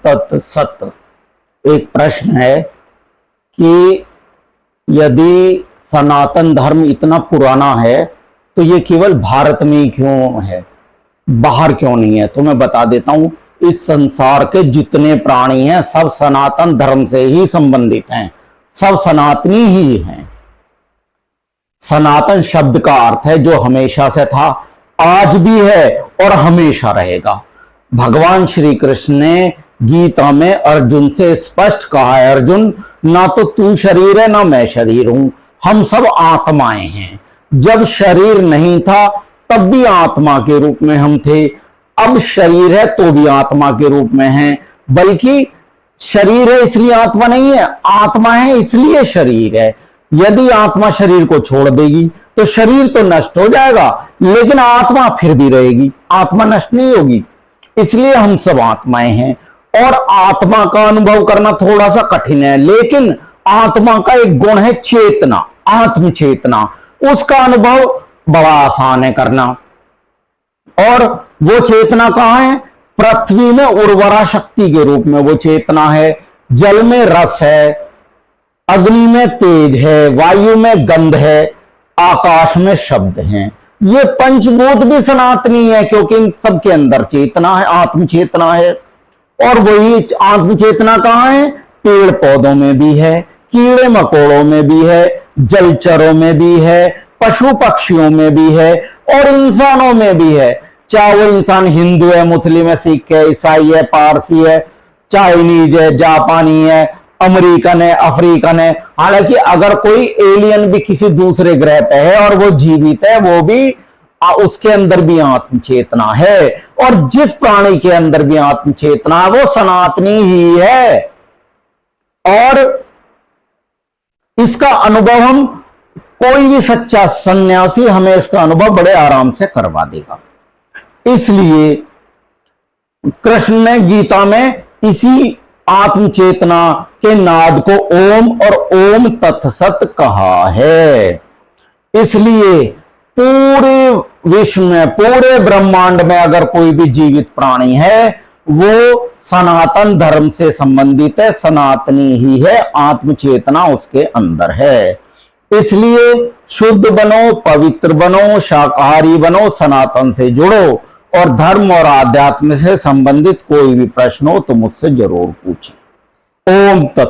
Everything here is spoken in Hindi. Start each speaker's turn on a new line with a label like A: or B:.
A: तत् सत। एक प्रश्न है कि यदि सनातन धर्म इतना पुराना है तो ये केवल भारत में ही क्यों है, बाहर क्यों नहीं है? तो मैं बता देता हूं, इस संसार के जितने प्राणी हैं सब सनातन धर्म से ही संबंधित हैं, सब सनातनी ही हैं। सनातन शब्द का अर्थ है जो हमेशा से था, आज भी है और हमेशा रहेगा। भगवान श्री कृष्ण ने गीता में अर्जुन से स्पष्ट कहा है, अर्जुन ना तो तू शरीर है ना मैं शरीर हूं, हम सब आत्माएं हैं। जब शरीर नहीं था तब भी आत्मा के रूप में हम थे, अब शरीर है तो भी आत्मा के रूप में हैं। बल्कि शरीर है इसलिए आत्मा नहीं है, आत्मा है इसलिए शरीर है। यदि आत्मा शरीर को छोड़ देगी तो शरीर तो नष्ट हो जाएगा, लेकिन आत्मा फिर भी रहेगी, आत्मा नष्ट नहीं होगी। इसलिए हम सब आत्माएं हैं और आत्मा का अनुभव करना थोड़ा सा कठिन है, लेकिन आत्मा का एक गुण है चेतना, आत्म चेतना, उसका अनुभव बड़ा आसान है करना। और वो चेतना कहां है? पृथ्वी में उर्वरा शक्ति के रूप में वो चेतना है, जल में रस है, अग्नि में तेज है, वायु में गंध है, आकाश में शब्द हैं। ये पंचभूत भी सनातनी है क्योंकि इन सबके अंदर चेतना है, आत्म चेतना है। और वही आत्म चेतना कहां है? पेड़ पौधों में भी है, कीड़े मकोड़ों में भी है, जलचरों में भी है, पशु पक्षियों में भी है और इंसानों में भी है। चाहे वो इंसान हिंदू है, मुस्लिम है, सिख है, ईसाई है, पारसी है, चाइनीज है, जापानी है, अमेरिकन है, अफ्रीकन है। हालांकि अगर कोई एलियन भी किसी दूसरे ग्रह पे है और वो जीवित है, वो भी उसके अंदर भी आत्म चेतना है। और जिस प्राणी के अंदर भी आत्म चेतना है वो सनातनी ही है। और इसका अनुभव हम, कोई भी सच्चा सन्यासी हमें इसका अनुभव बड़े आराम से करवा देगा। इसलिए कृष्ण ने गीता में इसी आत्म चेतना के नाद को ओम और ओम तत्सत कहा है। इसलिए पूरे विश्व में, पूरे ब्रह्मांड में अगर कोई भी जीवित प्राणी है वो सनातन धर्म से संबंधित है, सनातनी ही है, आत्म चेतना उसके अंदर है। इसलिए शुद्ध बनो, पवित्र बनो, शाकाहारी बनो, सनातन से जुड़ो और धर्म और आध्यात्म से संबंधित कोई भी प्रश्न हो तो मुझसे जरूर पूछें। ओम तत्सत।